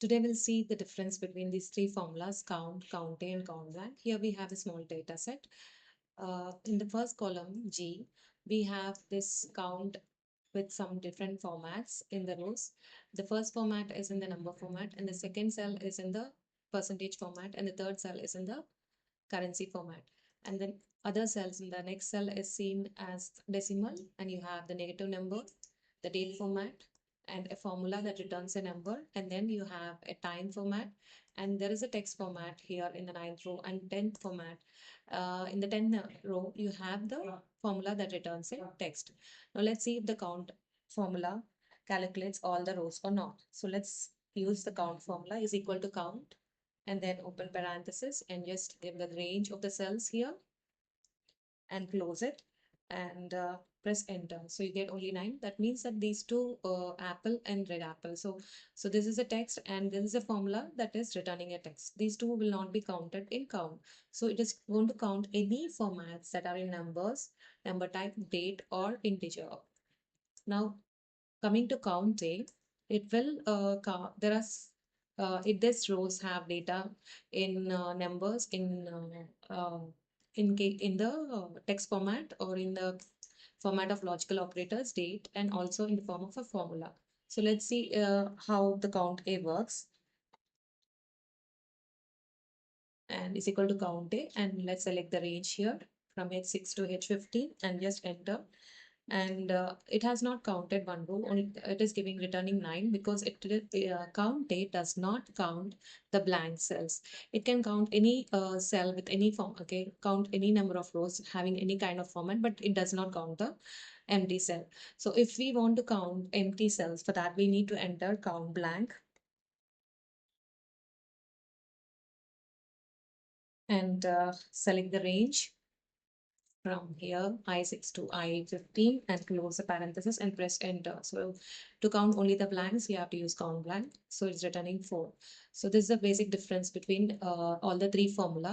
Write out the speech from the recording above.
Today we'll see the difference between these three formulas, count, countA, and countBlank. Here we have a small data set. In the first column, G, we have this count with some different formats in the rows. The first format is in the number format, and the second cell is in the percentage format, and the third cell is in the currency format. And then other cells in the next cell is seen as decimal, and you have the negative number, the date format, and a formula that returns a number. And then you have a time format, and there is a text format here in the 9th row and 10th format. In the 10th row, you have the formula that returns a text. Now let's see if the count formula calculates all the rows or not. So let's use the count formula is equal to count and then open parenthesis and just give the range of the cells here and close it and press enter. So you get only 9. That means that these two apple and red apple. So this is a text and this is a formula that is returning a text. These two will not be counted in count. So it is going to count any formats that are in numbers, number type, date, or integer. Now coming to countA, it will count. There are this rows have data in numbers in the text format or in the format of logical operators, date, and also in the form of a formula. So let's see how the countA works. And is equal to countA, and let's select the range here from H6 to H15 and just enter. And it has not counted one row, only it is giving returning 9 because countA does not count the blank cells. It can count any cell with any form, okay, count any number of rows having any kind of format, but it does not count the empty cell. So if we want to count empty cells, for that we need to enter countBlank and select the range from here I6 to I15 and close the parenthesis and press enter. So to count only the blanks, you have to use countBlank. So it's returning 4. So this is the basic difference between all the three formulas.